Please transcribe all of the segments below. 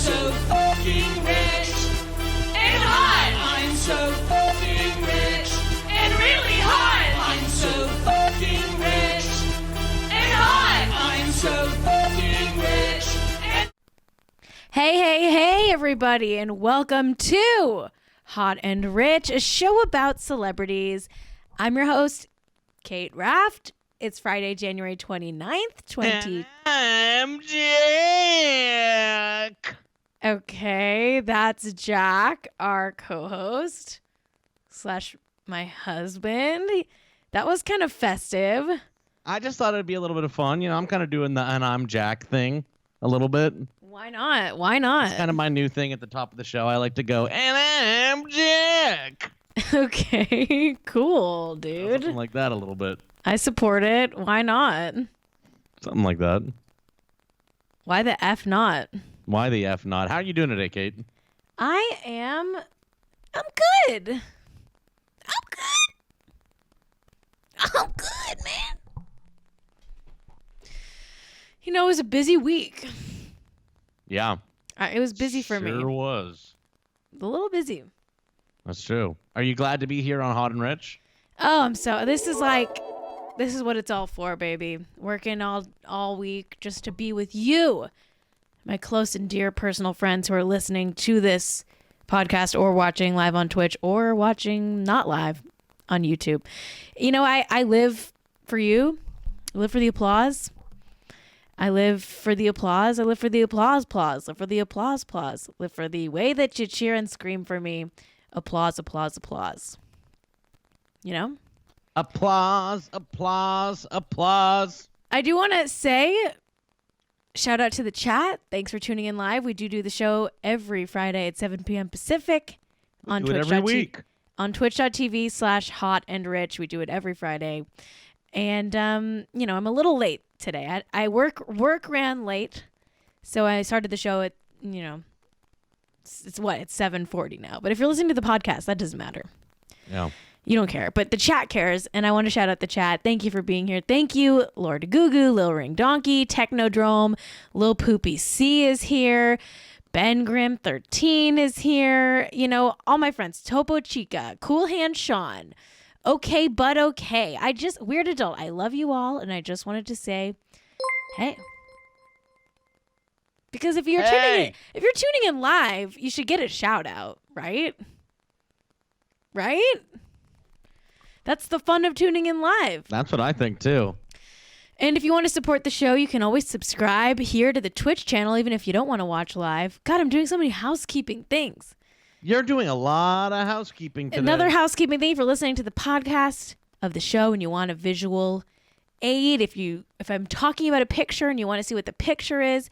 so fucking rich. And hot. I'm so fucking rich. And really hot. I'm so fucking rich. And hot. I'm so fucking rich. And Hey, everybody, and welcome to Hot and Rich, a show about celebrities. I'm your host, Cait Raft. It's Friday, January 29th, I'm Jack. Okay, that's Jack, our co-host / my husband. That was kind of festive. I just thought it'd be a little bit of fun. You know, I'm kind of doing the and I'm Jack thing a little bit. Why not? Why not? It's kind of my new thing at the top of the show. I like to go, and I'm Jack. Okay, cool, dude. Something like that a little bit. I support it. Why not? Something like that. Why the F not? Why the F not? How are you doing today, Cait? I'm good. I'm good, man. You know, it was a busy week. Yeah. It was busy for me. Sure was. A little busy. That's true. Are you glad to be here on Hot and Rich? Oh, this is what it's all for, baby. Working all week just to be with you, my close and dear personal friends who are listening to this podcast or watching live on Twitch or watching not live on YouTube. You know, I live for you. I live for the applause. I live for the applause. I live for the applause. Live for the applause. Live for the way that you cheer and scream for me. Applause. You know? Applause. I do want to say, shout out to the chat. Thanks for tuning in live. We do the show every Friday at 7 p.m. Pacific on Do it every week. On twitch.tv/hot and rich. We do it every Friday. And, you know, I'm a little late today. I work ran late. So I started the show at, you know, it's 7:40 now. But if you're listening to the podcast, that doesn't matter. Yeah. You don't care, but the chat cares, and I want to shout out the chat. Thank you for being here. Thank you, Lord Gugu, Lil Ring Donkey, Technodrome, Lil Poopy C is here, Ben Grimm 13 is here. You know, all my friends, Topo Chica, Cool Hand Sean, Okay But Okay. Weird Adult, I love you all, and I just wanted to say, hey. Because if you're tuning in live, you should get a shout out, right? Right? That's the fun of tuning in live. That's what I think, too. And if you want to support the show, you can always subscribe here to the Twitch channel, even if you don't want to watch live. God, I'm doing so many housekeeping things. You're doing a lot of housekeeping today. Another housekeeping thing for listening to the podcast of the show and you want a visual aid. If I'm talking about a picture and you want to see what the picture is,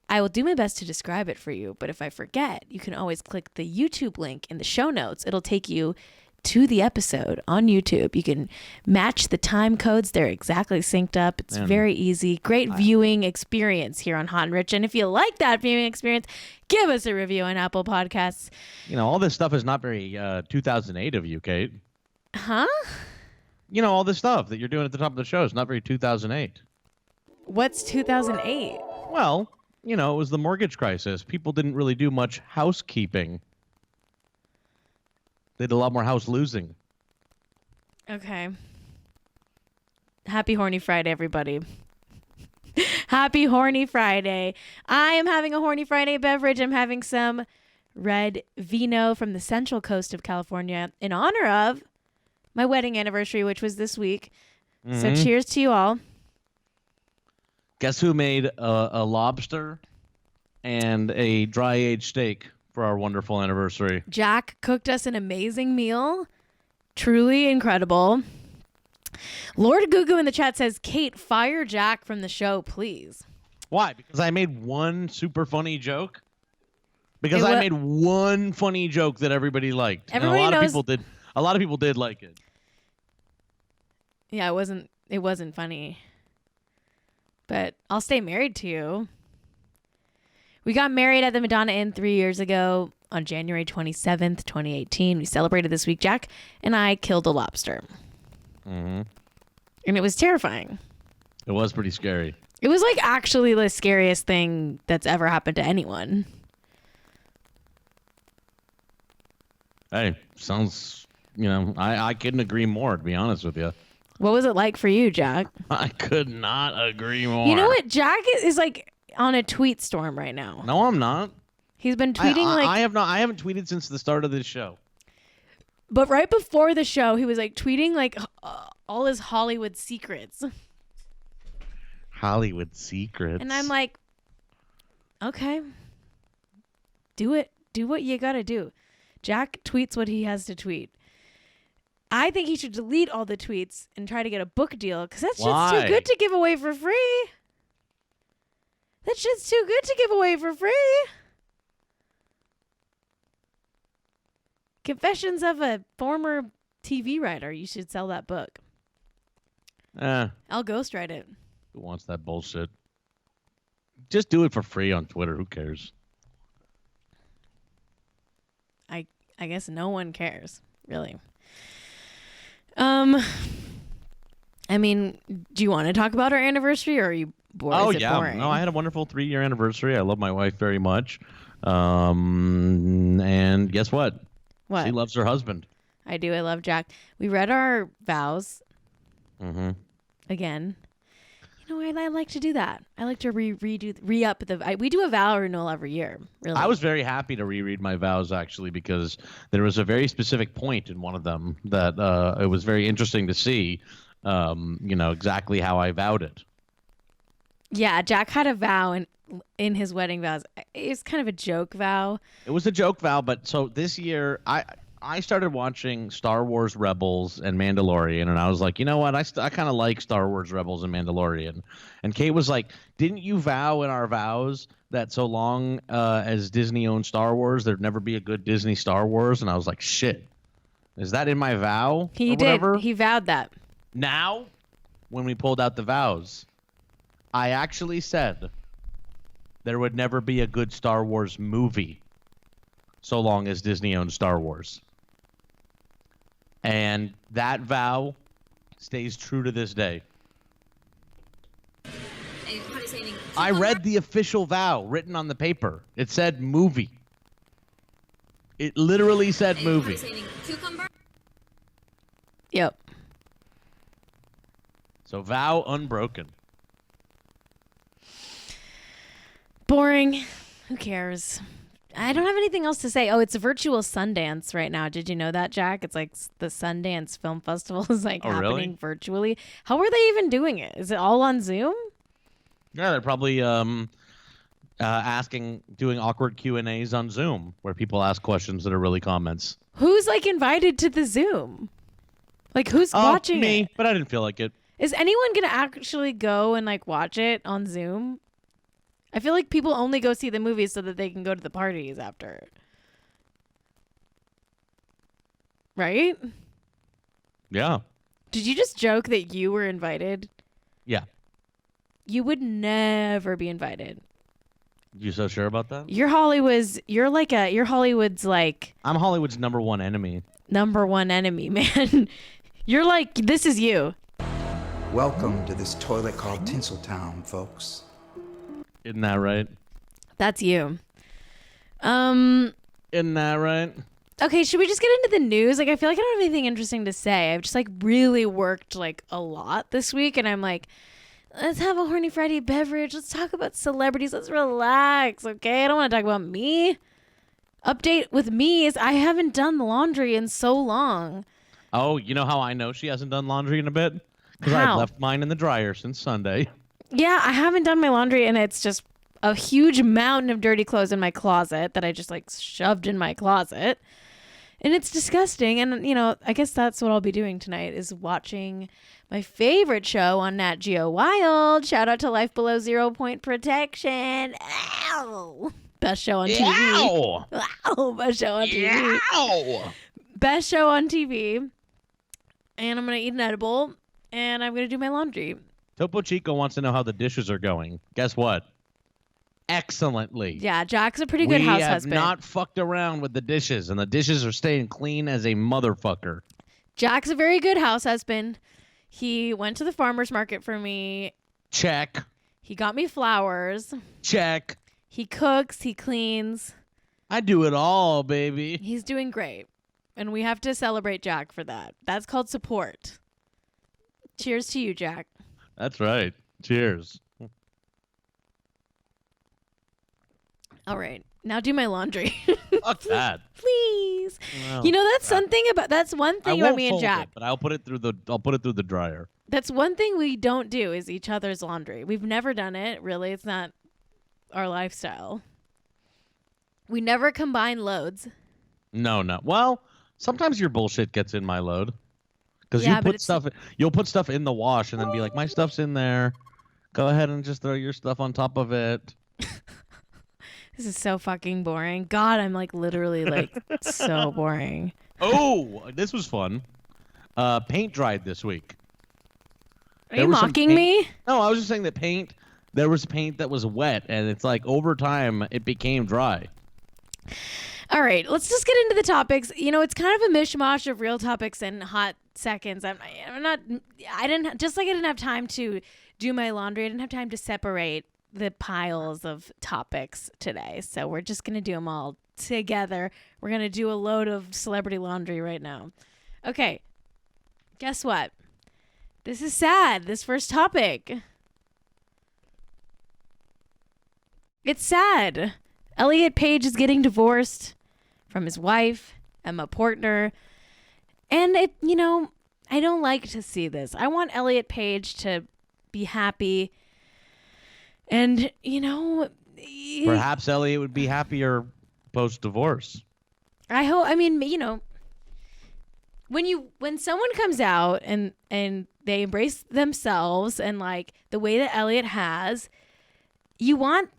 I will do my best to describe it for you. But if I forget, you can always click the YouTube link in the show notes. It'll take you to the episode on YouTube. You can match the time codes. They're exactly synced up. It's very easy. Great viewing experience here on Hot and Rich. And if you like that viewing experience, give us a review on Apple Podcasts. You know, all this stuff is not very 2008 of you, Cait. Huh? You know, all this stuff that you're doing at the top of the show is not very 2008. What's 2008? Well, you know, it was the mortgage crisis. People didn't really do much housekeeping. They did a lot more house losing. Okay. Happy Horny Friday, everybody. Happy Horny Friday. I am having a Horny Friday beverage. I'm having some red vino from the Central Coast of California in honor of my wedding anniversary, which was this week. So cheers to you all. Guess who made a lobster and a dry-aged steak for our wonderful anniversary? Jack cooked us an amazing meal. Truly incredible. Lord Gugu in the chat says, Cait, fire Jack from the show, please. Why? Because I made one super funny joke? Because I made one funny joke that everybody liked. Everybody and knows. A lot of people did like it. Yeah, it wasn't funny. But I'll stay married to you. We got married at the Madonna Inn 3 years ago on January 27th, 2018. We celebrated this week. Jack and I killed a lobster. Mm-hmm. And it was terrifying. It was pretty scary. It was like actually the scariest thing that's ever happened to anyone. Hey, sounds, I couldn't agree more, to be honest with you. What was it like for you, Jack? I could not agree more. You know what? Jack is like on a tweet storm right now. No, I'm not. He's been tweeting I haven't tweeted since the start of this show. But right before the show, he was like tweeting like all his Hollywood secrets. Hollywood secrets. And I'm like, okay, do it. Do what you gotta do. Jack tweets what he has to tweet. I think he should delete all the tweets and try to get a book deal because that shit's too good to give away for free. That shit's too good to give away for free. Confessions of a Former TV Writer. You should sell that book. I'll ghostwrite it. Who wants that bullshit? Just do it for free on Twitter. Who cares? I guess no one cares, really. I mean, do you want to talk about our anniversary, or are you bored? Oh, Is it yeah. boring? No, I had a wonderful 3-year anniversary. I love my wife very much. And guess what? What? She loves her husband. I do. I love Jack. We read our vows again. You know, I like to do that. I like to re-up the. We do a vow renewal every year. Really. I was very happy to reread my vows, actually, because there was a very specific point in one of them that it was very interesting to see, exactly how I vowed it. Yeah, Jack had a vow in his wedding vows. It's kind of a joke vow. It was a joke vow, but so this year I started watching Star Wars Rebels and Mandalorian, and I was like, you know what? I kind of like Star Wars Rebels and Mandalorian. And Cait was like, didn't you vow in our vows that so long as Disney owned Star Wars, there'd never be a good Disney Star Wars? And I was like, shit. Is that in my vow? He did. He vowed that. Now, when we pulled out the vows, I actually said there would never be a good Star Wars movie so long as Disney owned Star Wars. And that vow stays true to this day. I read the official vow written on the paper. It said movie. It literally said movie. Yep. So vow unbroken. Boring. Who cares? I don't have anything else to say. Oh, it's a virtual Sundance right now. Did you know that, Jack? It's like the Sundance Film Festival is like happening virtually. How are they even doing it? Is it all on Zoom? Yeah, they're probably doing awkward Q&As on Zoom where people ask questions that are really comments. Who's like invited to the Zoom? Like who's watching me, it? But I didn't feel like it. Is anyone going to actually go and like watch it on Zoom? I feel like people only go see the movies so that they can go to the parties after. Right? Yeah. Did you just joke that you were invited? Yeah. You would never be invited. You so sure about that? You're Hollywood's like. I'm Hollywood's number one enemy. Number one enemy, man. You're like, this is you. Welcome to this toilet called Tinseltown, folks. Isn't that right? That's you. Isn't that right? Okay, should we just get into the news? Like, I feel like I don't have anything interesting to say. I've just like really worked like a lot this week, and I'm like, let's have a horny Friday beverage. Let's talk about celebrities. Let's relax, okay? I don't want to talk about me. Update with me is I haven't done the laundry in so long. Oh, you know how I know she hasn't done laundry in a bit? Because I've left mine in the dryer since Sunday. Yeah, I haven't done my laundry, and it's just a huge mountain of dirty clothes in my closet that I just like shoved in my closet. And it's disgusting. And, you know, I guess that's what I'll be doing tonight is watching my favorite show on Nat Geo Wild. Shout out to Life Below 0 Point Protection. Ow! Best show on TV. Ow! Wow, best show on TV. Ow! Best show on TV. And I'm going to eat an edible, and I'm going to do my laundry. Topo Chico wants to know how the dishes are going. Guess what? Excellently. Yeah, Jack's a pretty good house husband. We have not fucked around with the dishes, and the dishes are staying clean as a motherfucker. Jack's a very good house husband. He went to the farmer's market for me. Check. He got me flowers. Check. He cooks. He cleans. I do it all, baby. He's doing great. And we have to celebrate Jack for that. That's called support. Cheers to you, Jack. That's right. Cheers. All right. Now do my laundry. Fuck that. Please. Well, You know, that's one thing about me and Jack. But I'll put it through the dryer. That's one thing we don't do is each other's laundry. We've never done it, really. It's not our lifestyle. We never combine loads. No. Well, sometimes your bullshit gets in my load. Because Yeah, but you'll put stuff in the wash and then be like, my stuff's in there. Go ahead and just throw your stuff on top of it. This is so fucking boring. God, I'm like literally like so boring. Oh, this was fun. Paint dried this week. Are you mocking me? No, I was just saying that there was paint that was wet, and it's like over time it became dry. All right, let's just get into the topics. You know, it's kind of a mishmash of real topics and hot seconds. I didn't have time to do my laundry. I didn't have time to separate the piles of topics today. So we're just going to do them all together. We're going to do a load of celebrity laundry right now. Okay. Guess what? This is sad. This first topic. It's sad. Elliot Page is getting divorced from his wife, Emma Portner. And I don't like to see this. I want Elliot Page to be happy. And, Perhaps Elliot would be happier post-divorce. I hope, when someone comes out and they embrace themselves and like the way that Elliot has, you want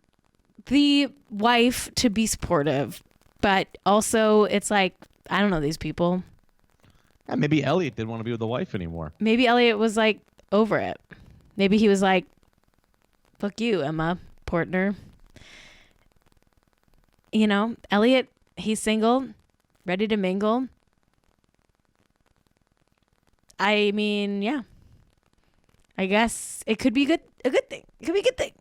the wife to be supportive, but also it's like, I don't know these people. Yeah, maybe Elliot didn't want to be with the wife anymore. Maybe Elliot was like over it. Maybe he was like, fuck you, Emma Portner. Elliot, he's single, ready to mingle. I mean, yeah. I guess it could be a good thing. It could be a good thing.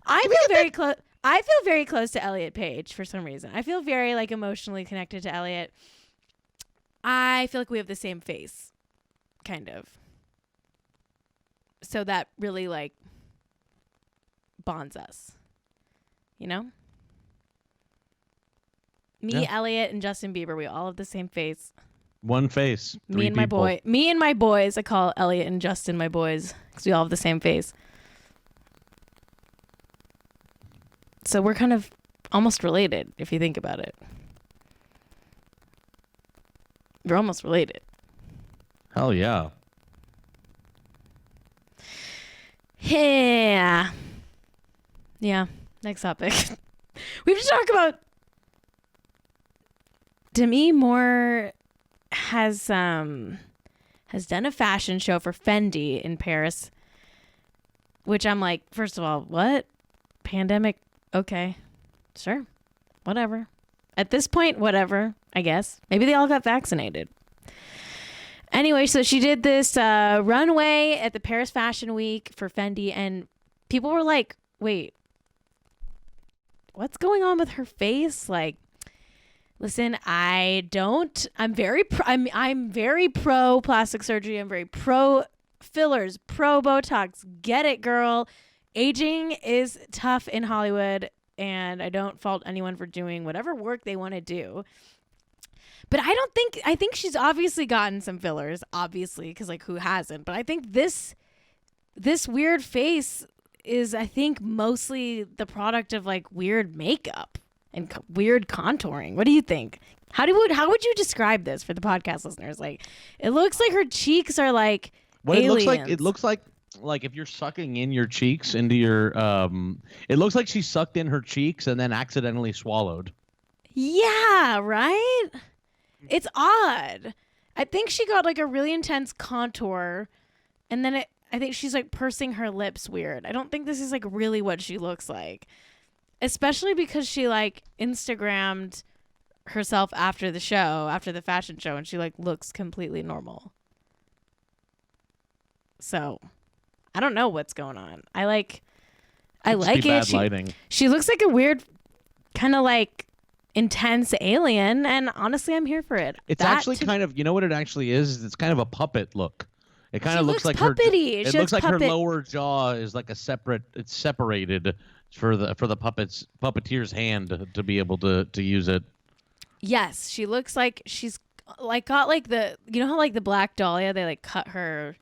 I feel very close to Elliot Page for some reason. I feel very like emotionally connected to Elliot. I feel like we have the same face, kind of. So that really like bonds us. Me, Yeah. Elliot, and Justin Bieber, we all have the same face. One face. Me and my boys. I call Elliot and Justin my boys because we all have the same face. So we're kind of almost related if you think about it. We're almost related. Hell yeah. Yeah. Yeah. Next topic. We have to talk about Demi Moore has done a fashion show for Fendi in Paris, which I'm like, first of all, what? Pandemic? Okay. Sure. Whatever. At this point, whatever, I guess. Maybe they all got vaccinated. Anyway, so she did this runway at the Paris Fashion Week for Fendi, and people were like, wait, what's going on with her face? Like, listen, I'm very pro plastic surgery. I'm very pro fillers, pro Botox. Get it, girl. Aging is tough in Hollywood, and I don't fault anyone for doing whatever work they want to do. But I think she's obviously gotten some fillers, obviously, because like who hasn't? But I think this weird face is, I think, mostly the product of like weird makeup and weird contouring. What do you think? How would you describe this for the podcast listeners? Like, it looks like her cheeks are like aliens. It looks like if you're sucking in your cheeks into your it looks like she sucked in her cheeks and then accidentally swallowed. Yeah, right? It's odd. I think she got like a really intense contour, and then I think she's like pursing her lips weird. I don't think this is like really what she looks like. Especially because she like Instagrammed herself after the show, after the fashion show, and she like looks completely normal. So, I don't know what's going on. I like it. Bad lighting. She looks like a weird kind of like intense alien, and honestly, I'm here for it. It's That actually to- kind of, you know what it actually is? It's kind of a puppet look. It kind She of looks like puppety. her. It She looks looks like her puppet- lower jaw is like it's separated for the puppeteer's hand to be able to use it. Yes, she looks like she's like got like you know how like the Black Dahlia, they like cut her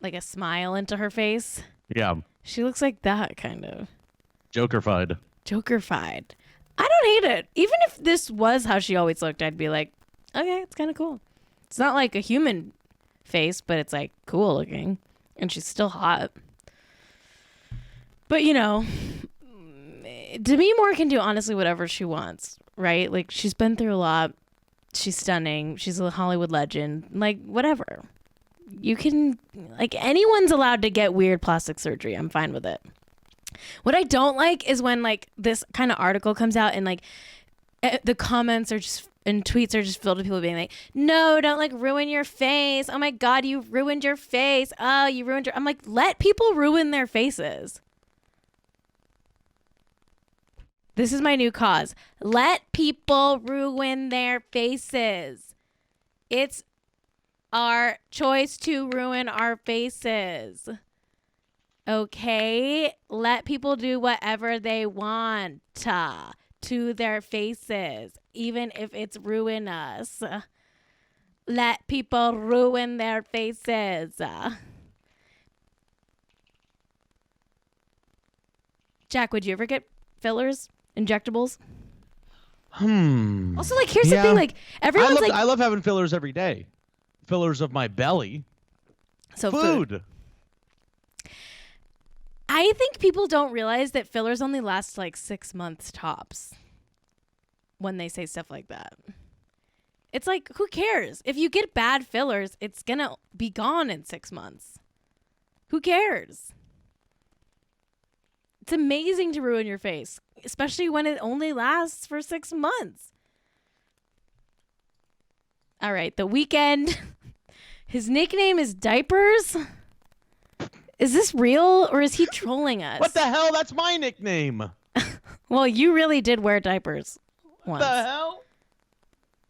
like a smile into her face. Yeah, She looks like that kind of Jokerfied. Jokerfied. I don't hate it. Even if this was how she always looked, I'd be like, okay, it's kind of cool. It's not like a human face, but it's like cool looking, and she's still hot. But you know, Demi Moore can do honestly whatever she wants, right? Like she's been through a lot. She's stunning. She's a Hollywood legend. Like whatever. You can, like, anyone's allowed to get weird plastic surgery. I'm fine with it. What I don't like is when like this kind of article comes out and like the comments are just and tweets are just filled with people being like, no, don't like ruin your face. Oh my God, you ruined your face. Oh, you ruined your. I'm like, let people ruin their faces. This is my new cause. Let people ruin their faces. It's our choice to ruin our faces. Okay? Let people do whatever they want to their faces, even if it's ruin us. Let people ruin their faces. Jack, would you ever get fillers? Injectables? Also, like, here's the thing, like, everyone's I love having fillers every day. Fillers of my belly. so Food. I think people don't realize that fillers only last like 6 months tops when they say stuff like that. It's like, who cares? If you get bad fillers, it's going to be gone in 6 months. Who cares? It's amazing to ruin your face, especially when it only lasts for 6 months. All right, The Weeknd. His nickname is Diapers. Is this real or is he trolling us? What the hell? That's my nickname. Well, you really did wear diapers once. What the hell?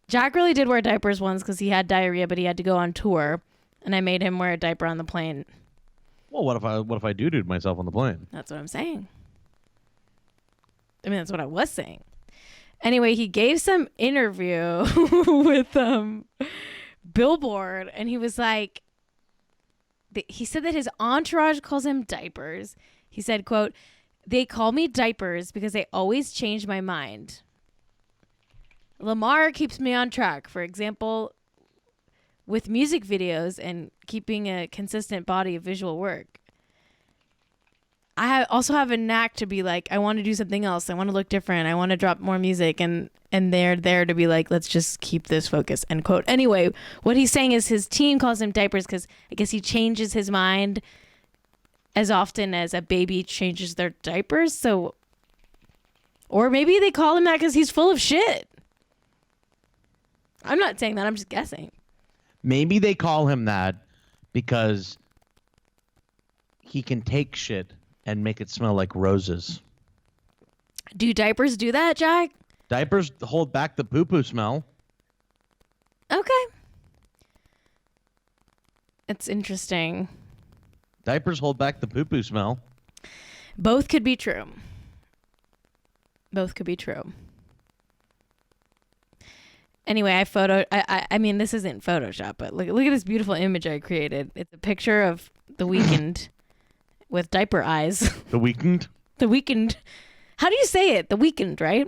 Jack really did wear diapers once because he had diarrhea, but he had to go on tour, and I made him wear a diaper on the plane. Well, what if I do myself on the plane? That's what I'm saying. I mean, that's what I was saying. Anyway, he gave some interview with Billboard, and he was like, he said that his entourage calls him Diapers. He said, quote, "They call me Diapers because they always change my mind. Lamar keeps me on track, for example, with music videos and keeping a consistent body of visual work. I also have a knack to be like, I want to do something else. I want to look different. I want to drop more music. And they're there to be like, let's just keep this focus," end quote. Anyway, what he's saying is his team calls him Diapers because I guess he changes his mind as often as a baby changes their diapers. So, or maybe they call him that because he's full of shit. I'm not saying that. I'm just guessing. Maybe they call him that because he can take shit and make it smell like roses. Do diapers do that, Jack? Diapers hold back the poo-poo smell. Okay. It's interesting. Diapers hold back the poo-poo smell. Both could be true. Both could be true. Anyway, I mean, this isn't Photoshop, but look at this beautiful image I created. It's a picture of The Weeknd with diaper eyes. The Weeknd? The Weeknd. How do you say it? The Weeknd, right?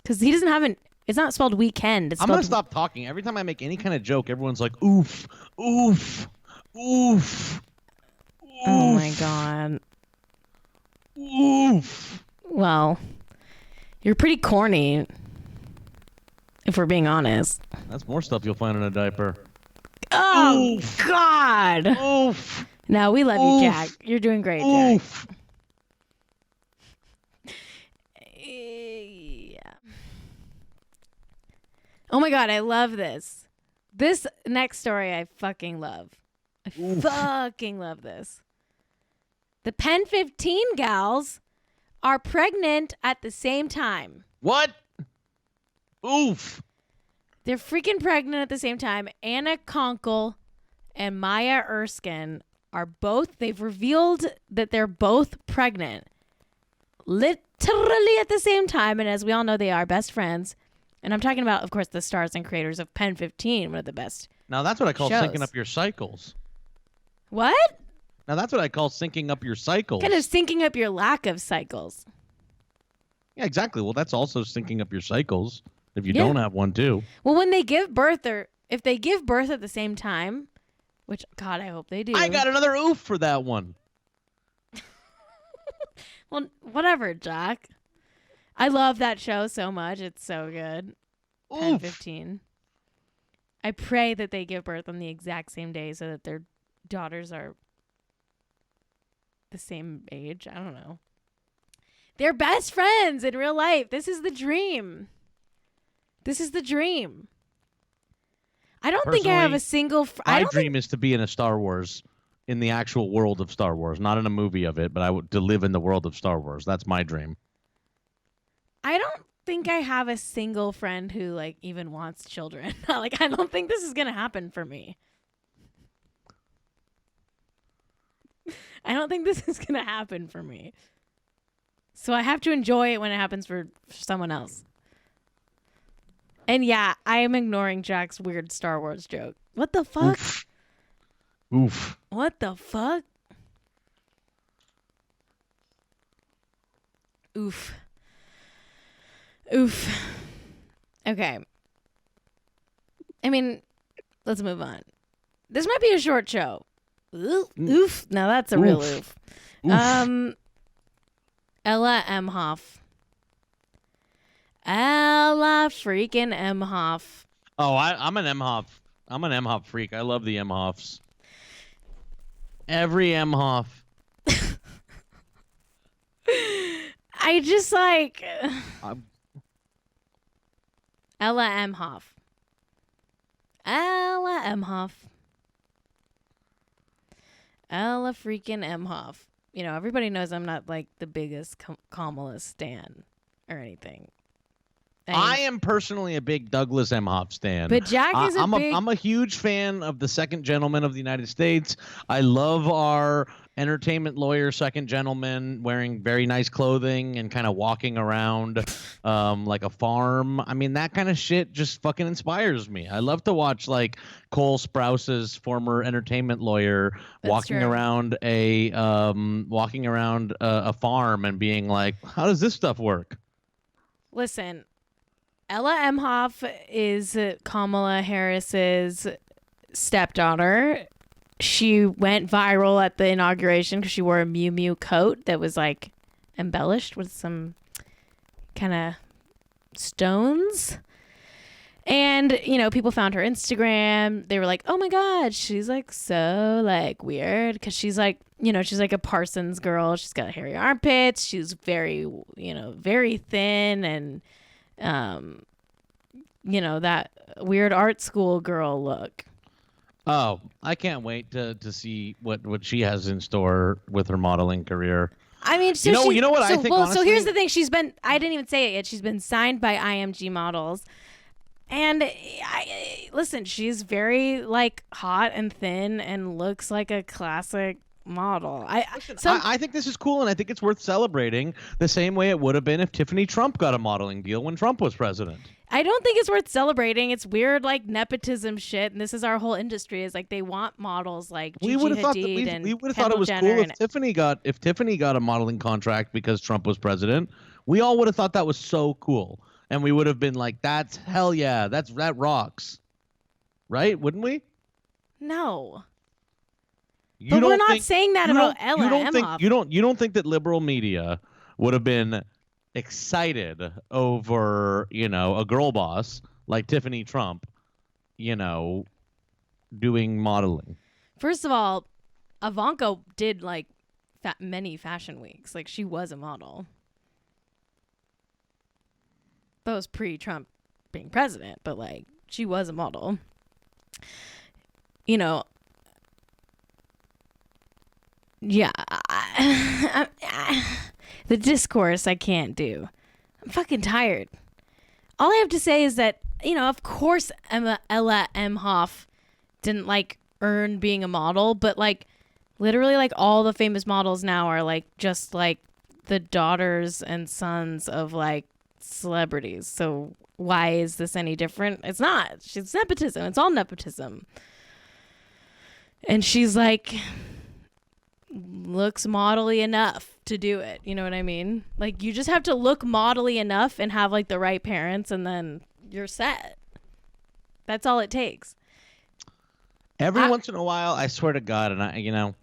Because he doesn't have it's not spelled weekend. It's I'm spelled going to stop talking. Every time I make any kind of joke, everyone's like, oof, oof, oof. Oh my God. Oof. Well, you're pretty corny, if we're being honest. That's more stuff you'll find in a diaper. Oh, Oof. God. Oof. No, we love Oof. you, Jack. You're doing great, Oof. Jack. Yeah. Oh my God, I love this. This next story I fucking love. I fucking love this. The Pen 15 gals are pregnant at the same time. What? Oof. They're freaking pregnant at the same time. Anna Konkle and Maya Erskine are both, they've revealed that they're both pregnant. Literally at the same time. And as we all know, they are best friends. And I'm talking about, of course, the stars and creators of Pen 15, one of the best. Now that's what I call shows. syncing up your cycles. What? Now that's what I call syncing up your cycles. Kind of syncing up your lack of cycles. Yeah, exactly. Well, that's also syncing up your cycles if you Yeah. don't have one too. Well, when they give birth, or if they give birth at the same time, which, God, I hope they do. I got another oof for that one. Well, whatever, Jack. I love that show so much. It's so good. Pen Oof. 15. I pray that they give birth on the exact same day so that their daughters are the same age. I don't know. They're best friends in real life. This is the dream. This is the dream. I don't think I have a single... My dream is to be in a Star Wars, in the actual world of Star Wars. Not in a movie of it, but to live in the world of Star Wars. That's my dream. I don't think I have a single friend who like even wants children. Like, I don't think this is going to happen for me. I don't think this is going to happen for me. So I have to enjoy it when it happens for someone else. And yeah, I am ignoring Jack's weird Star Wars joke. What the fuck? Oof. Oof. What the fuck? Oof. Oof. Okay. I mean, let's move on. This might be a short show. Oof. Now that's a real oof. Oof. Ella Emhoff. Ella freaking Emhoff. Oh, I'm an Emhoff. I'm an Emhoff freak. I love the Emhoffs. Every Emhoff. I just like I'm- Ella Emhoff. Ella Emhoff. Ella freaking Emhoff. You know, everybody knows I'm not like the biggest Kamala stan or anything. I am personally a big Douglas Emhoff stan. But Jack is I'm big... I'm a huge fan of the second gentleman of the United States. I love our entertainment lawyer second gentleman wearing very nice clothing and kind of walking around like a farm. I mean, that kind of shit just fucking inspires me. I love to watch like Cole Sprouse's former entertainment lawyer walking around a farm and being like, how does this stuff work? Listen, Ella Emhoff is Kamala Harris's stepdaughter. She went viral at the inauguration because she wore a Miu Miu coat that was like embellished with some kind of stones. And, you know, people found her Instagram. They were like, oh my God, she's like so like weird because she's like, you know, she's like a Parsons girl. She's got hairy armpits. She's very, you know, very thin and, you know, that weird art school girl look. Oh, I can't wait to see what she has in store with her modeling career. I mean, so you know what I think. Well, honestly? so here's the thing: I didn't even say it yet. She's been signed by IMG Models, and listen, she's very like hot and thin and looks like a classic model. I think this is cool, and I think it's worth celebrating the same way it would have been if Tiffany Trump got a modeling deal when Trump was president. I don't think it's worth celebrating. It's weird, like nepotism shit, and this is our whole industry. Is like they want models like Gigi Hadid and we would have thought it was Kendall cool Jenner if Tiffany got a modeling contract because Trump was president. We all would have thought that was so cool, and we would have been like, "That's hell yeah, that rocks," right? Wouldn't we? No. But we're not saying that about Ella Emhoff. You don't think that liberal media would have been excited over, you know, a girl boss like Tiffany Trump, you know, doing modeling? First of all, Ivanka did like many fashion weeks. Like she was a model. That was pre-Trump being president, but like she was a model. You know, yeah. The discourse I can't do. I'm fucking tired. all I have to say is that, of course Ella Emhoff didn't like earn being a model, but like literally like all the famous models now are like just like the daughters and sons of like celebrities. So why is this any different? It's not. It's nepotism. It's all nepotism. And she's like looks modelly enough to do it. You know what I mean? Like you just have to look modelly enough and have like the right parents and then you're set. That's all it takes. Every once in a while, I swear to God, and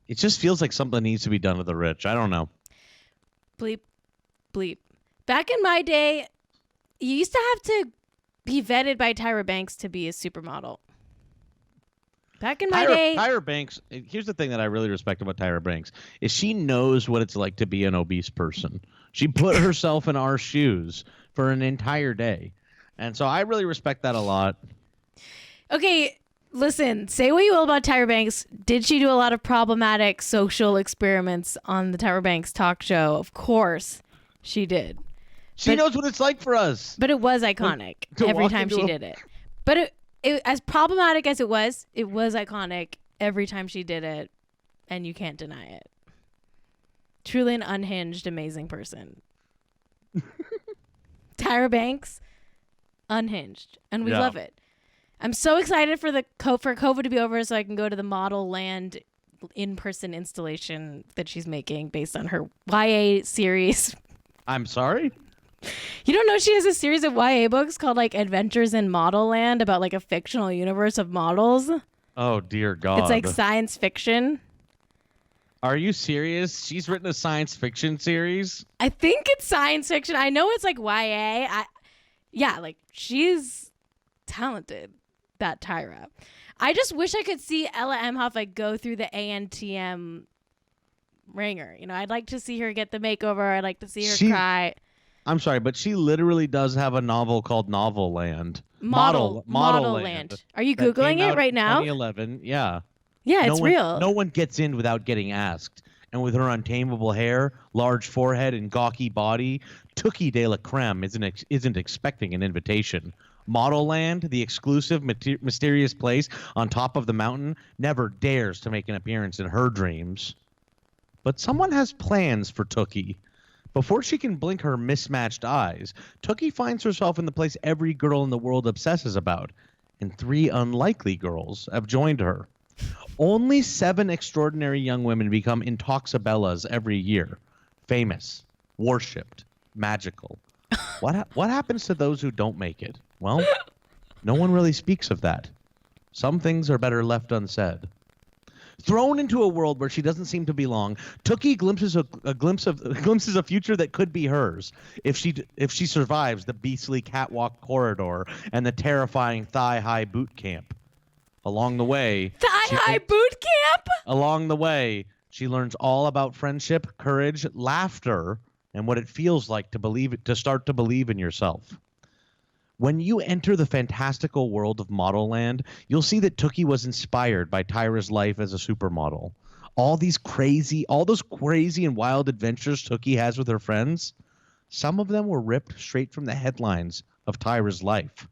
it just feels like something needs to be done to the rich. I don't know. Bleep, bleep. Back in my day, you used to have to be vetted by Tyra Banks to be a supermodel. Back in my day, Tyra Banks, here's the thing that I really respect about Tyra Banks, is she knows what it's like to be an obese person. She put herself in our shoes for an entire day. And so I really respect that a lot. Okay, listen, say what you will about Tyra Banks. Did she do a lot of problematic social experiments on the Tyra Banks talk show? Of course she did. She knows what it's like for us. But it was iconic every time she did it. But it as problematic as it was iconic every time she did it, and you can't deny it. Truly an unhinged, amazing person. Tyra Banks, unhinged, and we love it. I'm so excited for for COVID to be over so I can go to the Modelland in-person installation that she's making based on her YA series. I'm sorry? You don't know she has a series of YA books called like Adventures in Modelland about like a fictional universe of models? Oh, dear God. It's like science fiction. Are you serious? She's written a science fiction series? I think it's science fiction. I know it's like YA. Like she's talented, that Tyra. I just wish I could see Ella Emhoff like go through the ANTM ringer. I'd like to see her get the makeover. I'd like to see her cry. I'm sorry, but she literally does have a novel called Novelland. Modelland. Are you Googling it right now? 2011, yeah. Yeah, it's real. No one gets in without getting asked. And with her untamable hair, large forehead, and gawky body, Tookie de la Creme isn't expecting an invitation. Modelland, the exclusive, mysterious place on top of the mountain, never dares to make an appearance in her dreams. But someone has plans for Tookie. Before she can blink her mismatched eyes, Tookie finds herself in the place every girl in the world obsesses about, and 3 unlikely girls have joined her. Only 7 extraordinary young women become Intoxibellas every year. Famous, worshipped, magical. What happens to those who don't make it? Well, no one really speaks of that. Some things are better left unsaid. Thrown into a world where she doesn't seem to belong, Tookie glimpses a future that could be hers if she survives the beastly catwalk corridor and the terrifying thigh-high boot camp. Along the way, she learns all about friendship, courage, laughter, and what it feels like to start to believe in yourself. When you enter the fantastical world of Modelland, you'll see that Tookie was inspired by Tyra's life as a supermodel. All those crazy and wild adventures Tookie has with her friends, some of them were ripped straight from the headlines of Tyra's life.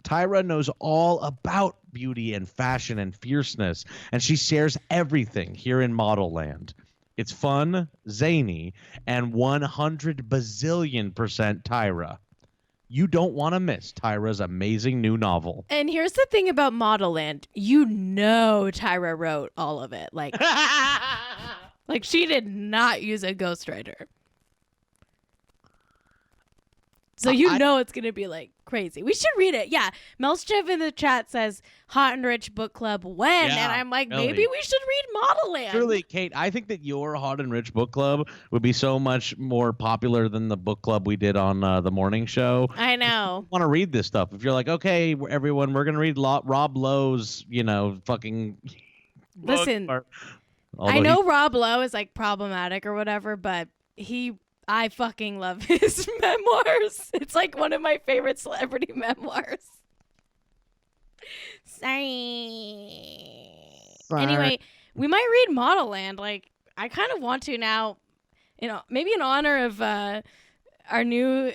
Tyra knows all about beauty and fashion and fierceness, and she shares everything here in Modelland. It's fun, zany, and 100 bazillion% Tyra. You don't want to miss Tyra's amazing new novel. And here's the thing about Modelland. Tyra wrote all of it. Like she did not use a ghostwriter. So it's going to be like crazy. We should read it. Yeah. Melchiv in the chat says Hot and Rich book club when? Yeah, and I'm like, Melly. maybe we should read Modelland. Truly, Cait, I think that your Hot and Rich book club would be so much more popular than the book club we did on the morning show. I know. Want to read this stuff. If you're like, okay, everyone, we're going to read Rob Lowe's, fucking Listen, book, I know Rob Lowe is like problematic or whatever, but I fucking love his memoirs. It's like one of my favorite celebrity memoirs. Sorry. Anyway, we might read Modelland. Like, I kind of want to now, maybe in honor of our new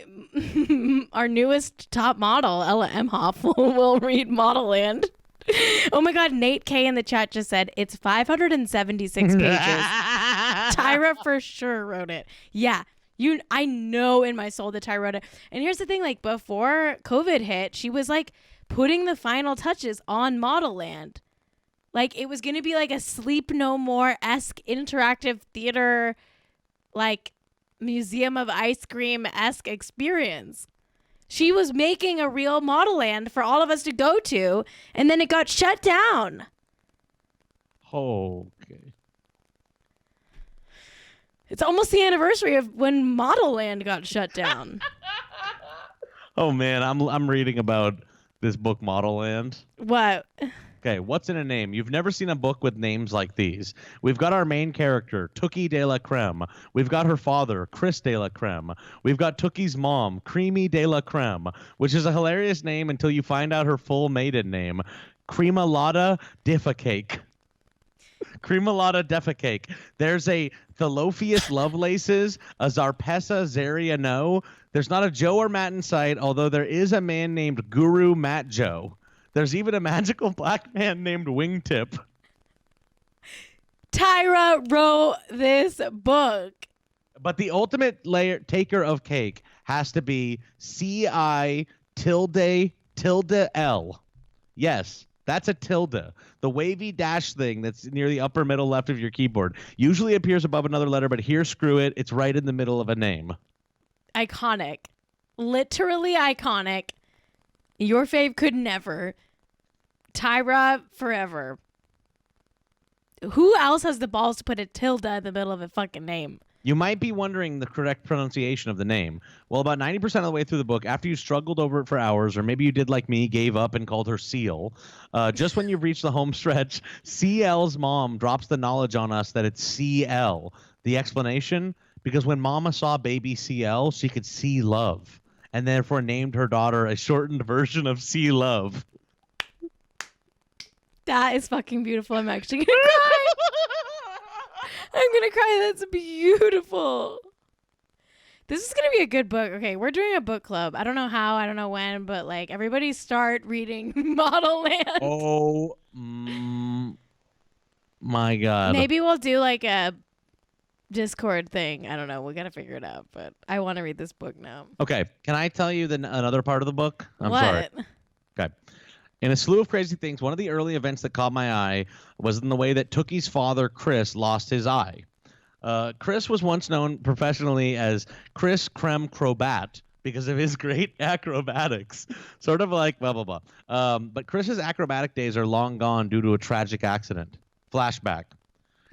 our newest top model, Ella Emhoff, will read Modelland. Oh my God, Nate K in the chat just said it's 576 pages. Tyra for sure wrote it. Yeah, I know in my soul that Tyra wrote it. And here's the thing, like before COVID hit, she was like putting the final touches on Modelland. Like it was going to be like a Sleep No More-esque interactive theater, like Museum of Ice Cream-esque experience. She was making a real Modelland for all of us to go to, and then it got shut down. Okay. It's almost the anniversary of when Modelland got shut down. Oh man, I'm reading about this book Modelland. What? Okay, what's in a name? You've never seen a book with names like these. We've got our main character, Tookie de la Creme. We've got her father, Chris de la Creme. We've got Tookie's mom, Creamy de la Creme, which is a hilarious name until you find out her full maiden name, Cremalata Diffacake. Cremalata Defecake. There's a Thalopius Lovelaces, a Zarpessa Zariano. There's not a Joe or Matt in sight, although there is a man named Guru Matt Joe. There's even a magical black man named Wingtip. Tyra wrote this book. But the ultimate taker of cake has to be CI tilde L. Yes, that's a tilde. The wavy dash thing that's near the upper middle left of your keyboard usually appears above another letter, but here, screw it. It's right in the middle of a name. Iconic. Literally iconic. Your fave could never. Tyra forever. Who else has the balls to put a tilde in the middle of a fucking name? You might be wondering the correct pronunciation of the name. Well, about 90% of the way through the book, after you struggled over it for hours, or maybe you did like me, gave up and called her Seal, just when you've reached the home stretch, CL's mom drops the knowledge on us that it's CL. The explanation? Because when Mama saw baby CL, she could see love, and therefore named her daughter a shortened version of C Love. That is fucking beautiful. I'm actually gonna cry. I'm gonna cry. That's beautiful. This is gonna be a good book. Okay, we're doing a book club. I don't know how, I don't know when, but like everybody start reading Modelland. Oh my God. Maybe we'll do like a Discord thing. I don't know. We gotta figure it out. But I want to read this book now. Okay, can I tell you another part of the book? I'm what? sorry. Okay. In a slew of crazy things, one of the early events that caught my eye was in the way that Tookie's father, Chris, lost his eye. Chris was once known professionally as Chris Creme Crobat because of his great acrobatics. Sort of like blah, blah, blah. But Chris's acrobatic days are long gone due to a tragic accident. Flashback.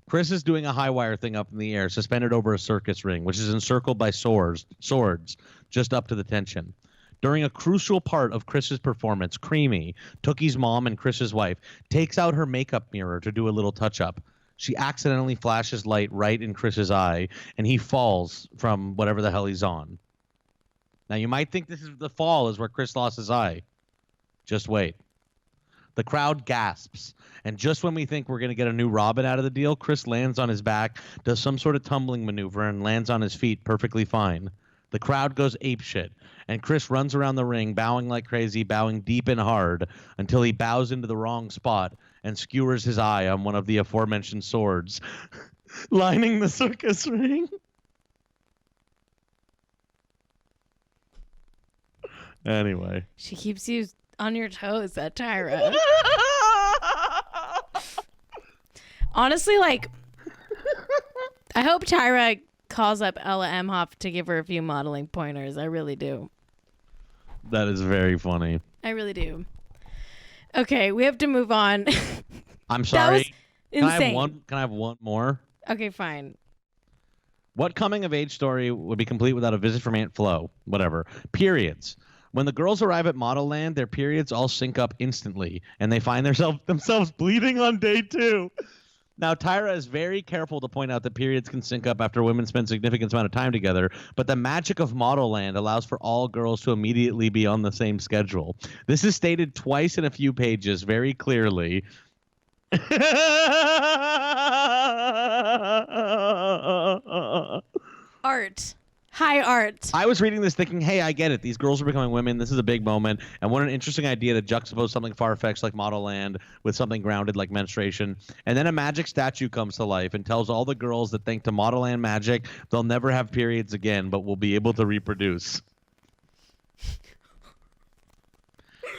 Chris is doing a high wire thing up in the air, suspended over a circus ring, which is encircled by swords just up to the tension. During a crucial part of Chris's performance, Creamy, Tookie's mom and Chris's wife, takes out her makeup mirror to do a little touch-up. She accidentally flashes light right in Chris's eye, and he falls from whatever the hell he's on. Now, you might think the fall is where Chris lost his eye. Just wait. The crowd gasps, and just when we think we're going to get a new Robin out of the deal, Chris lands on his back, does some sort of tumbling maneuver, and lands on his feet perfectly fine. The crowd goes apeshit, and Chris runs around the ring, bowing like crazy, bowing deep and hard, until he bows into the wrong spot and skewers his eye on one of the aforementioned swords, lining the circus ring. Anyway. She keeps you on your toes, that Tyra. Honestly, like, I hope Tyra calls up Ella Emhoff to give her a few modeling pointers. I really do. That is very funny. I really do. Okay, we have to move on. I'm sorry. That was insane. Can I have one more? Okay, fine. What coming of age story would be complete without a visit from Aunt Flo? Whatever. Periods. When the girls arrive at Modelland, their periods all sync up instantly, and they find themselves bleeding on day 2. Now, Tyra is very careful to point out that periods can sync up after women spend significant amount of time together, but the magic of Modelland allows for all girls to immediately be on the same schedule. This is stated twice in a few pages very clearly. Art. High art. I was reading this thinking, hey, I get it. These girls are becoming women. This is a big moment. And what an interesting idea to juxtapose something far-fetched like Modelland with something grounded like menstruation. And then a magic statue comes to life and tells all the girls that think to Modelland magic, they'll never have periods again, but will be able to reproduce.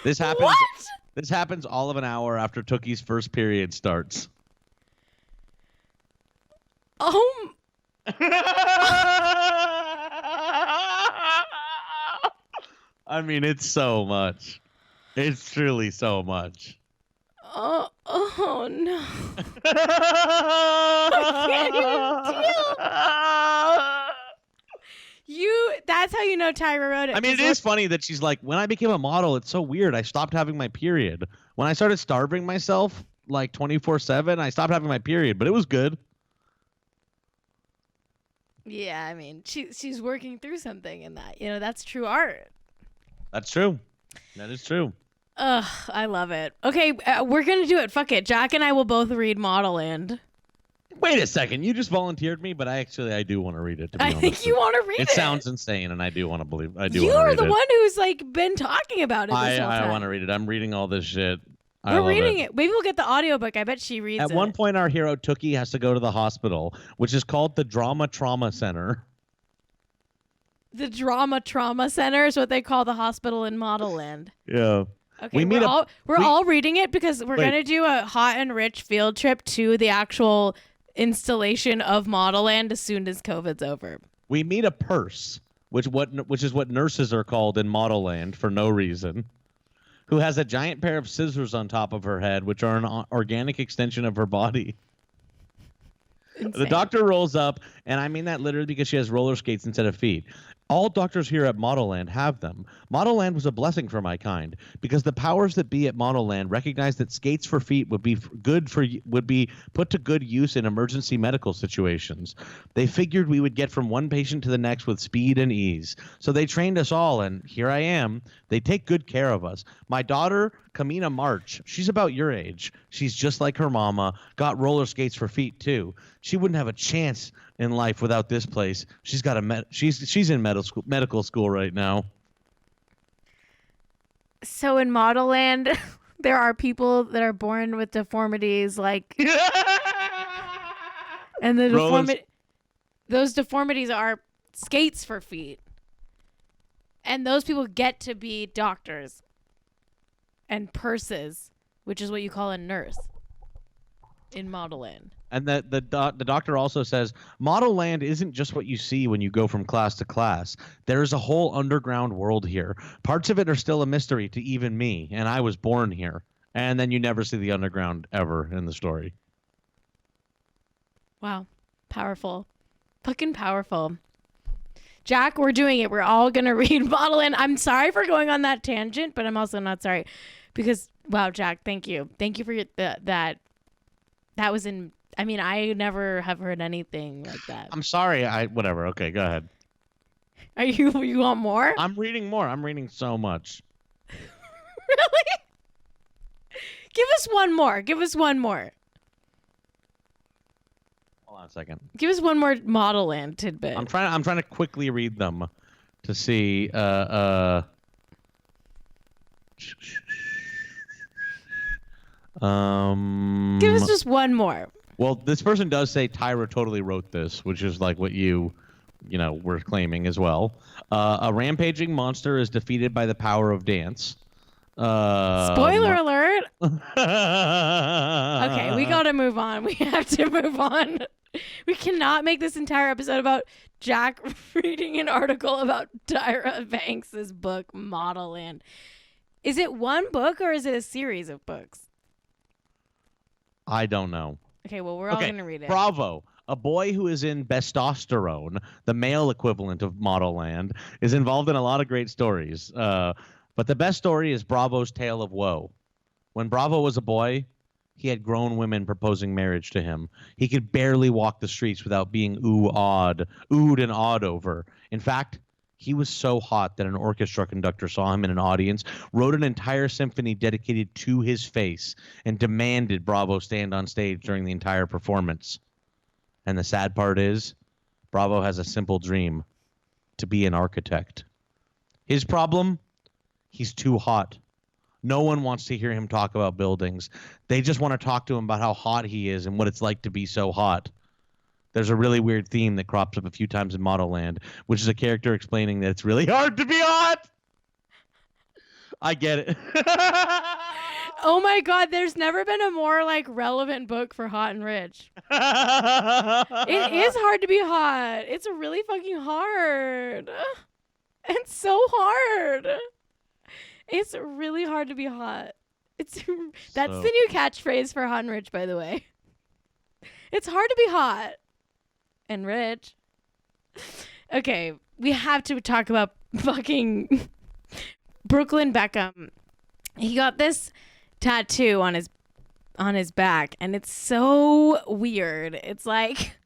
This happens. What? This happens all of an hour after Tookie's first period starts. Oh. I mean, it's so much. It's truly so much. Oh no. That's how you know Tyra wrote it. I mean, it is funny that she's like, when I became a model, it's so weird. I stopped having my period. When I started starving myself like 24/7, I stopped having my period, but it was good. Yeah, I mean, she's working through something in that. You know, that's true art. That's true. That is true. Ugh, I love it. Okay, we're going to do it. Fuck it. Jack and I will both read Modelland. Wait a second. You just volunteered me, but I do want to read it, to be honest. I think you want to read it. It sounds insane, and I do want to believe. I do You want to are read the it. one who's like been talking about it this whole time. I want to read it. I'm reading all this shit. We're reading it. Maybe we'll get the audiobook. I bet she reads it. At one point, our hero Tookie has to go to the hospital, which is called the Drama Trauma Center. The Drama Trauma Center is what they call the hospital in Modelland. Yeah. Okay, we're all reading it because we're going to do a hot and rich field trip to the actual installation of Modelland as soon as COVID's over. We meet a purse, which is what nurses are called in Modelland for no reason, who has a giant pair of scissors on top of her head, which are an organic extension of her body. Insane. The doctor rolls up, and I mean that literally because she has roller skates instead of feet. All doctors here at Modelland have them. Modelland was a blessing for my kind because the powers that be at Modelland recognized that skates for feet would be put to good use in emergency medical situations. They figured we would get from one patient to the next with speed and ease. So they trained us all, and here I am. They take good care of us. My daughter, Kamina March, she's about your age. She's just like her mama, got roller skates for feet too. She wouldn't have a chance in life without this place. She's got she's in medical school right now. So in Modelland, there are people that are born with deformities, like, and those deformities are skates for feet, and those people get to be doctors and purses, which is what you call a nurse in Modelland. And the doctor also says, Modelland isn't just what you see when you go from class to class. There's a whole underground world here. Parts of it are still a mystery to even me, and I was born here. And then you never see the underground ever in the story. Wow. Powerful. Fucking powerful. Jack, we're doing it. We're all going to read Modelland. I'm sorry for going on that tangent, but I'm also not sorry because, wow, Jack, thank you. Thank you for that. That was in... I mean, I never have heard anything like that. I'm sorry. Whatever. Okay, go ahead. Are you want more? I'm reading more. I'm reading so much. Really? Give us one more. Give us one more. Hold on a second. Give us one more Modelland tidbit. I'm trying to quickly read them to see Give us just one more. Well, this person does say Tyra totally wrote this, which is like what you were claiming as well. A rampaging monster is defeated by the power of dance. Spoiler alert. Okay, we gotta move on. We have to move on. We cannot make this entire episode about Jack reading an article about Tyra Banks' book, Modelland. Is it one book or is it a series of books? I don't know. Okay, well, we're all going to read it. Bravo. A boy who is in Bestosterone, the male equivalent of Modelland, is involved in a lot of great stories. But the best story is Bravo's Tale of Woe. When Bravo was a boy, he had grown women proposing marriage to him. He could barely walk the streets without being oohed and awed over. In fact, he was so hot that an orchestra conductor saw him in an audience, wrote an entire symphony dedicated to his face, and demanded Bravo stand on stage during the entire performance. And the sad part is, Bravo has a simple dream. to be an architect. His problem, he's too hot. No one wants to hear him talk about buildings. They just want to talk to him about how hot he is and what it's like to be so hot. There's a really weird theme that crops up a few times in Modelland, which is a character explaining that it's really hard to be hot. I get it. Oh my God, there's never been a more like relevant book for hot and rich. It is hard to be hot. It's really fucking hard. It's so hard. It's really hard to be hot. That's the new catchphrase for hot and rich, by the way. It's hard to be hot and rich. Okay, we have to talk about fucking Brooklyn Beckham. He got this tattoo on his back, and it's so weird. It's like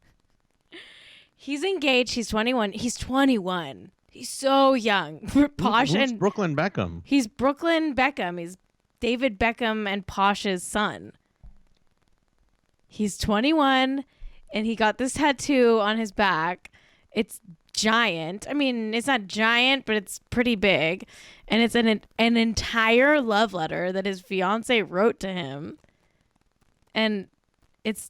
he's engaged. He's 21. He's 21. He's so young. Posh. Who's and Brooklyn Beckham? He's Brooklyn Beckham. He's David Beckham and Posh's son. He's 21, and he got this tattoo on his back. It's giant. I mean, it's not giant, but it's pretty big. And it's an entire love letter that his fiance wrote to him. And it's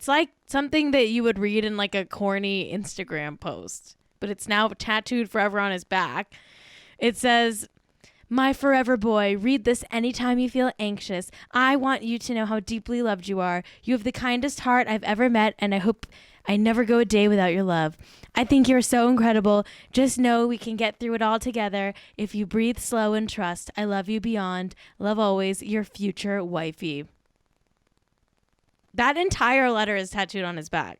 like something that you would read in like a corny Instagram post. But it's now tattooed forever on his back. It says, "My forever boy, read this anytime you feel anxious. I want you to know how deeply loved you are. You have the kindest heart I've ever met, and I hope I never go a day without your love. I think you're so incredible. Just know we can get through it all together if you breathe slow and trust. I love you beyond. Love always, your future wifey." That entire letter is tattooed on his back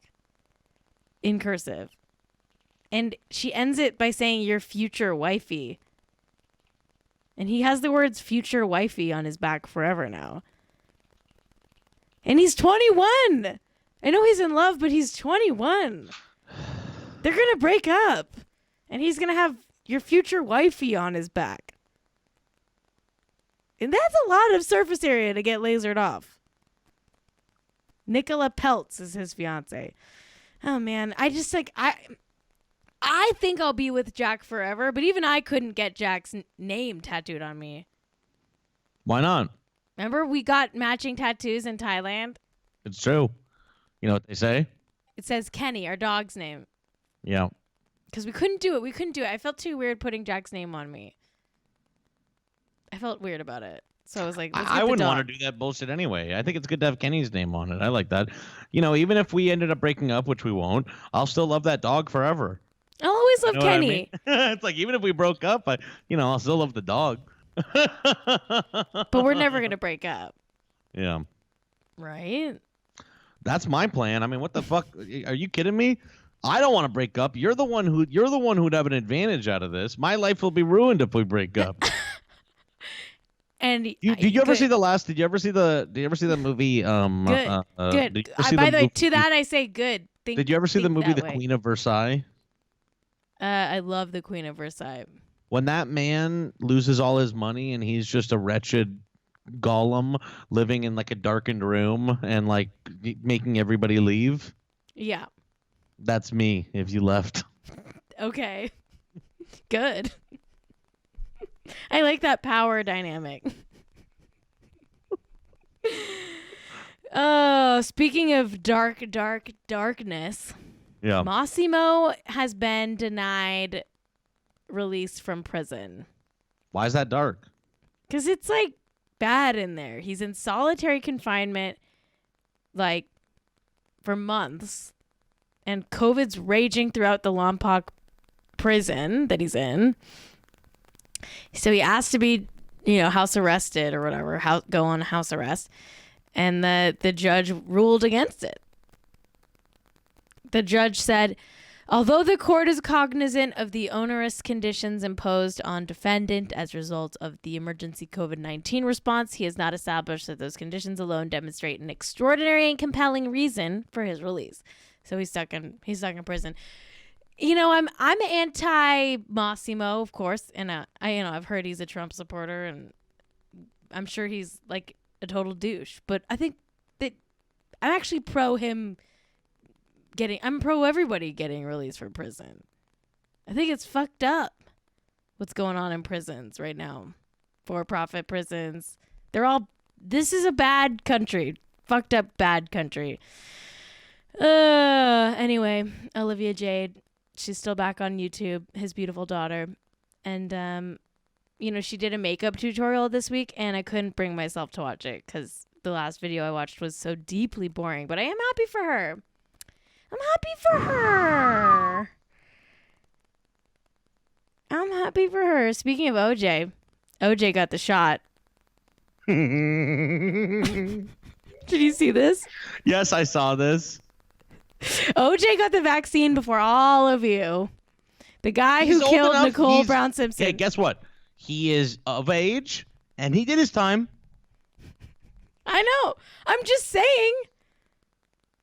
in cursive. And she ends it by saying, "your future wifey." And he has the words "future wifey" on his back forever now. And he's 21. I know he's in love, but he's 21. They're going to break up. And he's going to have "your future wifey" on his back. And that's a lot of surface area to get lasered off. Nicola Peltz is his fiance. Oh, man. I think I'll be with Jack forever, but even I couldn't get Jack's name tattooed on me. Why not? Remember we got matching tattoos in Thailand? It's true. You know what they say? It says Kenny, our dog's name. Yeah. Because we couldn't do it. I felt too weird putting Jack's name on me. I felt weird about it. So I was like, I wouldn't want to do that bullshit anyway. I think it's good to have Kenny's name on it. I like that. You know, even if we ended up breaking up, which we won't, I'll still love that dog forever. I'll always love Kenny. I mean? It's like, even if we broke up, I'll still love the dog. But we're never going to break up. Yeah. Right? That's my plan. I mean, what the fuck? Are you kidding me? I don't want to break up. You're the one who'd have an advantage out of this. My life will be ruined if we break up. And did you ever see the movie? Good. Good. By the way, to that I say good. Did you ever see the movie The Queen of Versailles? I love The Queen of Versailles. When that man loses all his money and he's just a wretched golem living in like a darkened room and like making everybody leave. Yeah. That's me if you left. Okay. Good. I like that power dynamic. Oh, speaking of darkness. Yeah. Massimo has been denied release from prison. Why is that dark? Because it's like bad in there. He's in solitary confinement like for months. And COVID's raging throughout the Lompoc prison that he's in. So he asked to be, house arrested or whatever, go on house arrest. And the judge ruled against it. The judge said, although the court is cognizant of the onerous conditions imposed on defendant as a result of the emergency COVID-19 response, he has not established that those conditions alone demonstrate an extraordinary and compelling reason for his release. So he's stuck in prison. I'm anti Massimo, of course, and I've heard he's a Trump supporter, and I'm sure he's like a total douche. But I think that I'm actually pro him I'm pro everybody getting released from prison. I think it's fucked up what's going on in prisons right now. For-profit prisons. This is a bad country. Fucked up bad country. Anyway, Olivia Jade, she's still back on YouTube, his beautiful daughter. And, she did a makeup tutorial this week, and I couldn't bring myself to watch it because the last video I watched was so deeply boring. But I am happy for her. I'm happy for her. Speaking of OJ got the shot. Did you see this? Yes, I saw this. OJ got the vaccine before all of you. The guy who killed Nicole Brown Simpson. Yeah, guess what? He is of age, and he did his time. I know. I'm just saying.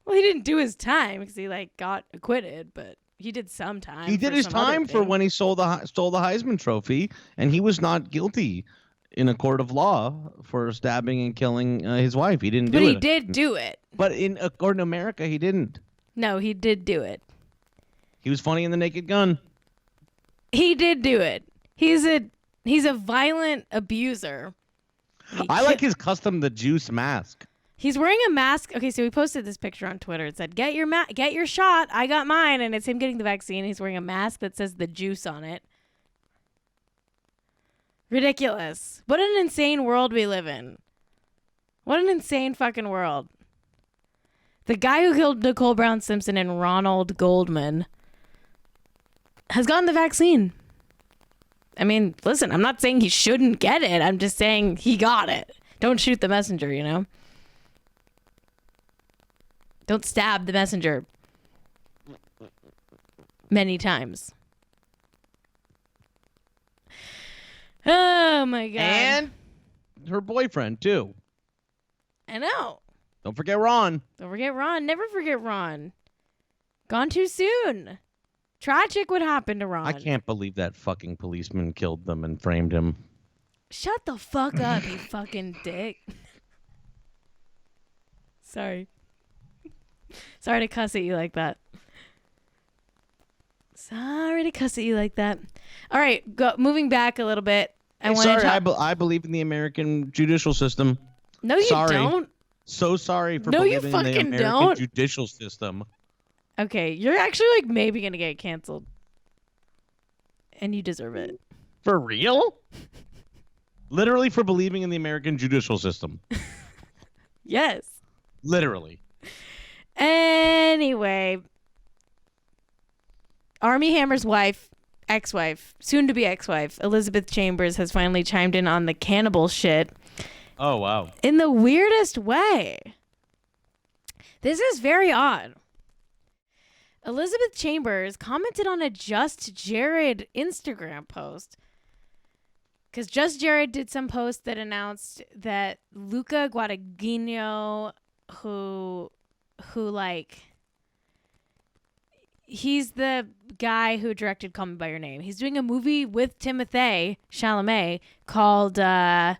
Well, he didn't do his time because he got acquitted, but he did some time. He did his time for when he stole the Heisman Trophy, and he was not guilty in a court of law for stabbing and killing his wife. He didn't do it. But he did do it. But according to America, he didn't. No, he did do it. He was funny in The Naked Gun. He did do it. He's a violent abuser. I like his custom the juice mask. He's wearing a mask. Okay, so we posted this picture on Twitter. It said, get your shot. I got mine. And it's him getting the vaccine. He's wearing a mask that says the juice on it. Ridiculous. What an insane world we live in. What an insane fucking world. The guy who killed Nicole Brown Simpson and Ronald Goldman has gotten the vaccine. I mean, listen, I'm not saying he shouldn't get it. I'm just saying he got it. Don't shoot the messenger, you know? Don't stab the messenger many times. Oh, my God. And her boyfriend, too. I know. Don't forget Ron. Don't forget Ron. Never forget Ron. Gone too soon. Tragic what happened to Ron. I can't believe that fucking policeman killed them and framed him. Shut the fuck up, you fucking dick. Sorry. Sorry to cuss at you like that. All right, moving back a little bit. I believe in the American judicial system. No, you don't. So sorry for No, you believing in the fucking American don't. judicial system. Okay, you're actually maybe gonna get canceled. And you deserve it. For real? Literally for believing in the American judicial system. Yes. Literally. Anyway, Armie Hammer's ex-wife, soon-to-be ex-wife, Elizabeth Chambers, has finally chimed in on the cannibal shit. Oh, wow. In the weirdest way. This is very odd. Elizabeth Chambers commented on a Just Jared Instagram post. Because Just Jared did some post that announced that Luca Guadagnino, who he's the guy who directed Call Me By Your Name. He's doing a movie with Timothée Chalamet called, well,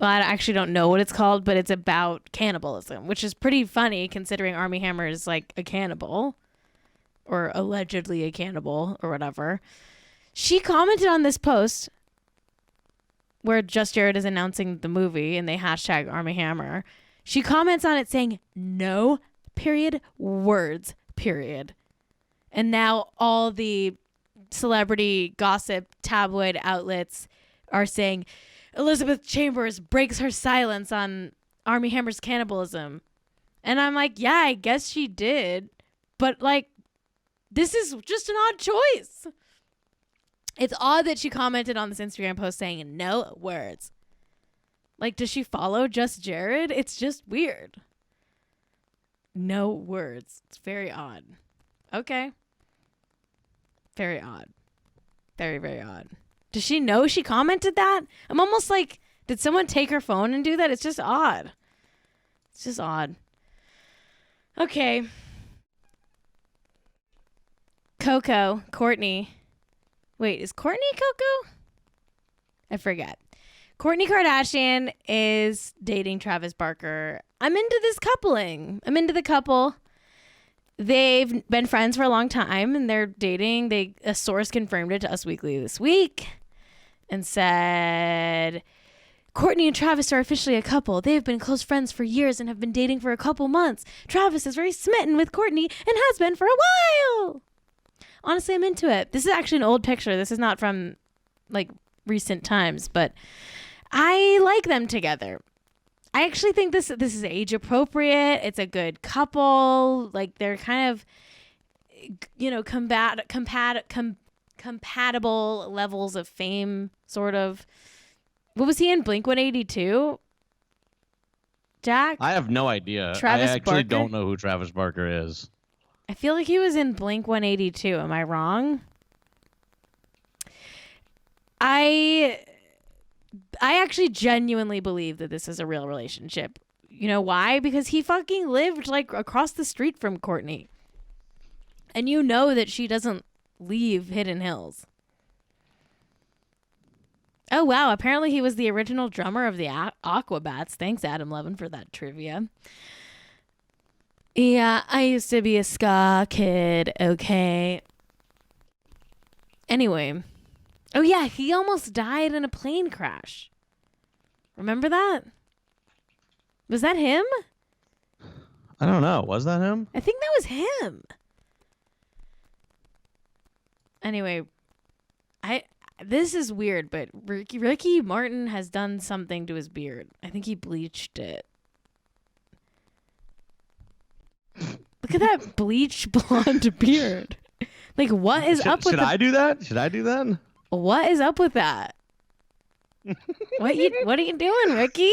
I actually don't know what it's called, but it's about cannibalism, which is pretty funny considering Armie Hammer is like a cannibal or allegedly a cannibal or whatever. She commented on this post where Just Jared is announcing the movie and they hashtag Armie Hammer. She comments on it saying, no, period, words, period. And now all the celebrity gossip tabloid outlets are saying, Elizabeth Chambers breaks her silence on Armie Hammer's cannibalism. And I'm like, yeah, I guess she did. But, like, this is just an odd choice. It's odd that she commented on this Instagram post saying no words. Like, does she follow Just Jared? It's just weird. No words. It's very odd. Okay. Very odd. Very, very odd. Does she know she commented that? I'm almost like, did someone take her phone and do that? It's just odd. It's just odd. Okay. Courtney. Wait, is Courtney Coco? I forget. Kourtney Kardashian is dating Travis Barker. I'm into this coupling. I'm into the couple. they've been friends for a long time and they're dating. A source confirmed it to Us Weekly this week and said, Courtney and Travis are officially a couple. They have been close friends for years and have been dating for a couple months. Travis is very smitten with Courtney and has been for a while. Honestly, I'm into it. This is actually an old picture. This is not from like recent times, but I like them together. I actually think this is age appropriate. It's a good couple. Like they're kind of, you know, compatible levels of fame, sort of. What was he in? Blink-182? Jack? I have no idea. Travis I actually Barker? don't know who Travis Barker is. I feel like he was in Blink-182. Am I wrong? I actually genuinely believe that this is a real relationship. You know why? Because he fucking lived like across the street from Courtney. And you know that she doesn't leave Hidden Hills. Oh, wow. Apparently he was the original drummer of the Aquabats. Thanks, Adam Levin, for that trivia. Yeah, I used to be a ska kid, okay? Anyway. Oh, yeah, he almost died in a plane crash. Remember that? Was that him? I don't know. Was that him? I think that was him. Anyway, this is weird, but Ricky Martin has done something to his beard. I think he bleached it. Look at that bleached blonde beard. Like, what is up with Should I do that? Should I do that? What is up with that? What are you doing, Ricky?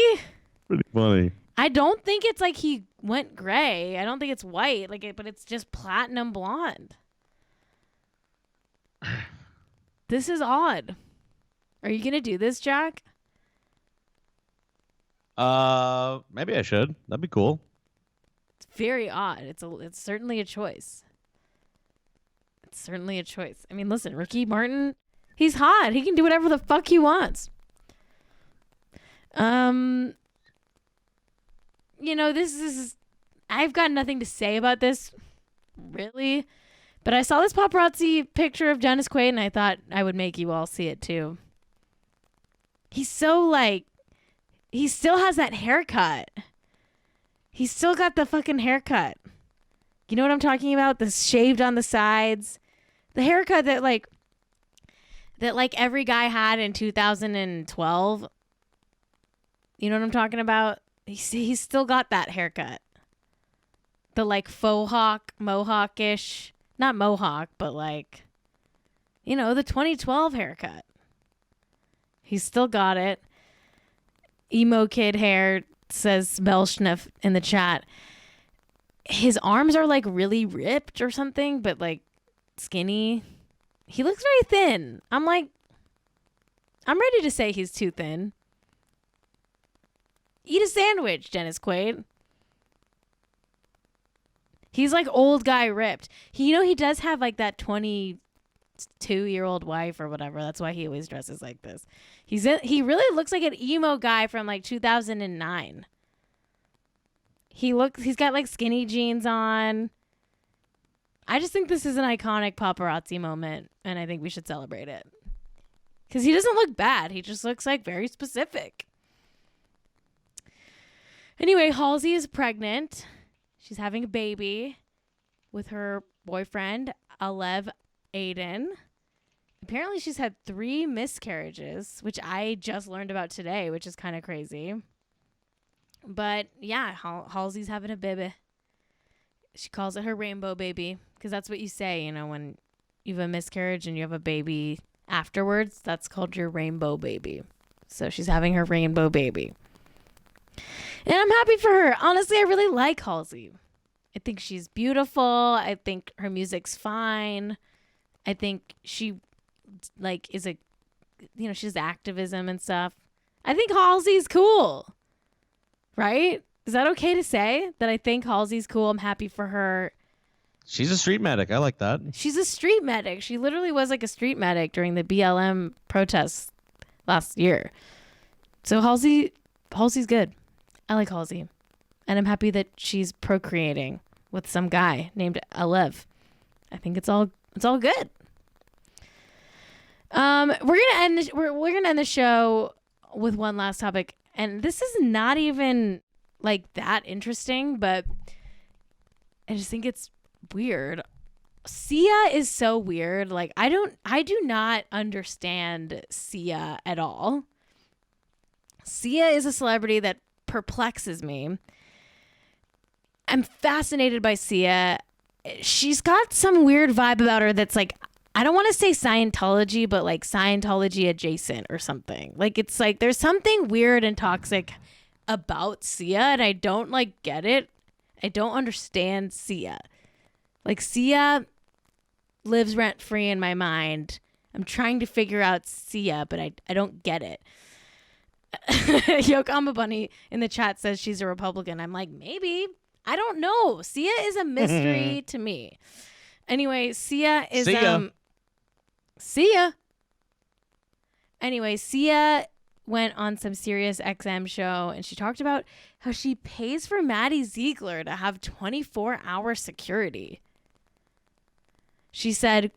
Pretty funny. I don't think it's like he went gray. I don't think it's white, but it's just platinum blonde. This is odd. Are you gonna do this, Jack? Maybe I should. That'd be cool. It's very odd. It's certainly a choice. It's certainly a choice. I mean, listen, Ricky Martin, he's hot. He can do whatever the fuck he wants. You know, this is. I've got nothing to say about this, really. But I saw this paparazzi picture of Dennis Quaid, and I thought I would make you all see it too. He's so he still has that haircut. He's still got the fucking haircut. You know what I'm talking about? The shaved on the sides. The haircut that every guy had in 2012. You know what I'm talking about? He's still got that haircut. The faux hawk, mohawk-ish. Not mohawk, but the 2012 haircut. He's still got it. Emo kid hair, says Belschneff in the chat. His arms are really ripped or something, but skinny. He looks very thin. I'm ready to say he's too thin. Eat a sandwich, Dennis Quaid. He's old guy ripped. He does have that 22-year-old wife or whatever. That's why he always dresses like this. He really looks like an emo guy from 2009. He's got skinny jeans on. I just think this is an iconic paparazzi moment, and I think we should celebrate it. Because he doesn't look bad. He just looks very specific. Anyway, Halsey is pregnant. She's having a baby with her boyfriend, Alev Aiden. Apparently, she's had 3 miscarriages, which I just learned about today, which is kind of crazy. But yeah, Halsey's having a baby. She calls it her rainbow baby because that's what you say, when you have a miscarriage and you have a baby afterwards. That's called your rainbow baby. So she's having her rainbow baby. And I'm happy for her. Honestly, I really like Halsey. I think she's beautiful. I think her music's fine. I think she is she does activism and stuff. I think Halsey's cool. Right? Is that okay to say that I think Halsey's cool? I'm happy for her. She's a street medic. I like that. She's a street medic. She literally was a street medic during the BLM protests last year. So Halsey's good. I like Halsey. And I'm happy that she's procreating. with some guy named Alev. I think it's all good. We're gonna end the show with one last topic, and this is not even like that interesting, but I just think it's weird. Sia is so weird. Like I do not understand Sia at all. Sia is a celebrity that perplexes me. I'm fascinated by Sia. She's got some weird vibe about her that's like, I don't want to say Scientology, but like Scientology adjacent or something. Like it's like there's something weird and toxic about Sia, and I don't like get it. I don't understand Sia. Like Sia lives rent free in my mind. I'm trying to figure out Sia, but I don't get it. Yokama Bunny in the chat says she's a Republican. I'm like, maybe. I don't know. Sia is a mystery to me. Anyway, Sia is Sia. Anyway, Sia went on some Sirius XM show and she talked about how she pays for Maddie Ziegler to have 24-hour security. She said,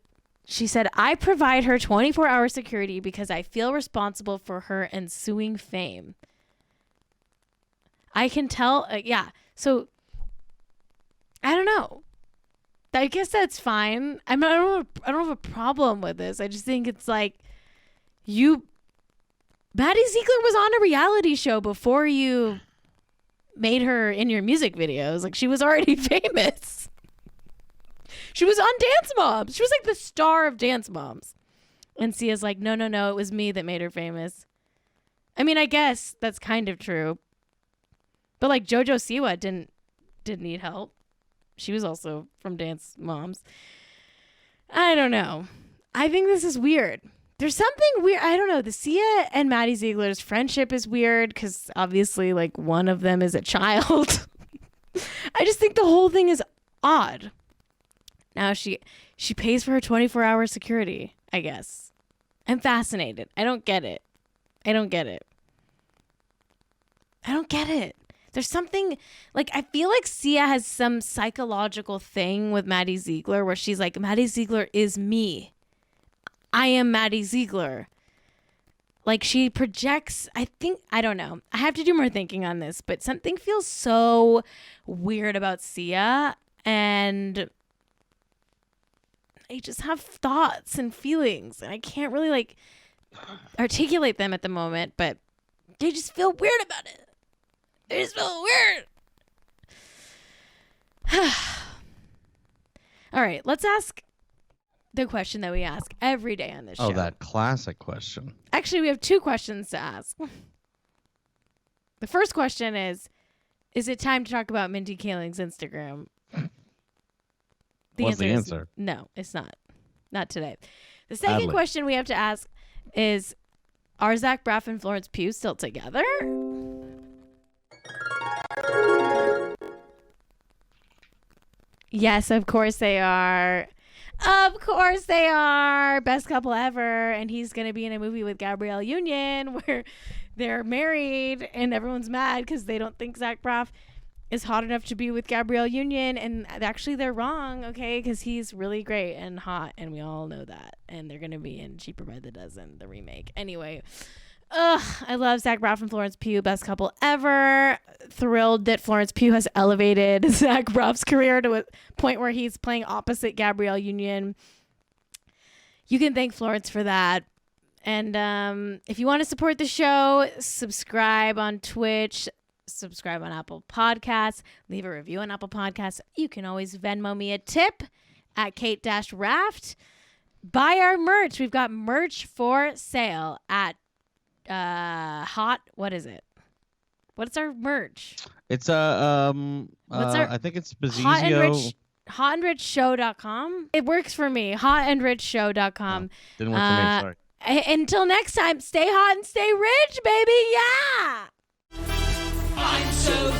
I provide her 24-hour security because I feel responsible for her ensuing fame. I can tell, so I don't know. I guess that's fine. I don't have a problem with this. I just think it's like Maddie Ziegler was on a reality show before you made her in your music videos. Like she was already famous. She was on Dance Moms. She was like the star of Dance Moms. And Sia's like, no, it was me that made her famous. I mean, I guess that's kind of true. But like JoJo Siwa didn't need help. She was also from Dance Moms. I don't know. I think this is weird. There's something weird. I don't know. The Sia and Maddie Ziegler's friendship is weird because obviously like one of them is a child. I just think the whole thing is odd. Now she pays for her 24-hour security, I guess. I'm fascinated. I don't get it. There's something like I feel like Sia has some psychological thing with Maddie Ziegler where she's like, Maddie Ziegler is me. I am Maddie Ziegler. Like she projects, I don't know. I have to do more thinking on this, but something feels so weird about Sia, and I just have thoughts and feelings and I can't really like articulate them at the moment, but they just feel weird about it. They just feel weird. All right, let's ask the question that we ask every day on this show. Oh, that classic question. Actually, we have two questions to ask. The first question is it time to talk about Mindy Kaling's Instagram? What's the answer? No, it's not. Not today. The second question we have to ask is, are Zach Braff and Florence Pugh still together? Yes, of course they are. Of course they are. Best couple ever. And he's going to be in a movie with Gabrielle Union where they're married and everyone's mad because they don't think Zach Braff is hot enough to be with Gabrielle Union. And actually they're wrong, okay? Because he's really great and hot and we all know that. And they're going to be in Cheaper by the Dozen, the remake. Anyway, I love Zach Braff and Florence Pugh. Best couple ever. Thrilled that Florence Pugh has elevated Zach Braff's career to a point where he's playing opposite Gabrielle Union. You can thank Florence for that. And if you want to support the show, subscribe on Twitch, subscribe on Apple Podcasts, leave a review on Apple Podcasts. You can always Venmo me a tip at Cait-Raft. Buy our merch. We've got merch for sale at what is it? What's our merch? It's I think it's Bazizio. Hotandrichshow.com. It works for me. Hotandrichshow.com. No, didn't work for me, sorry. Until next time, stay hot and stay rich, baby. Yeah. I'm so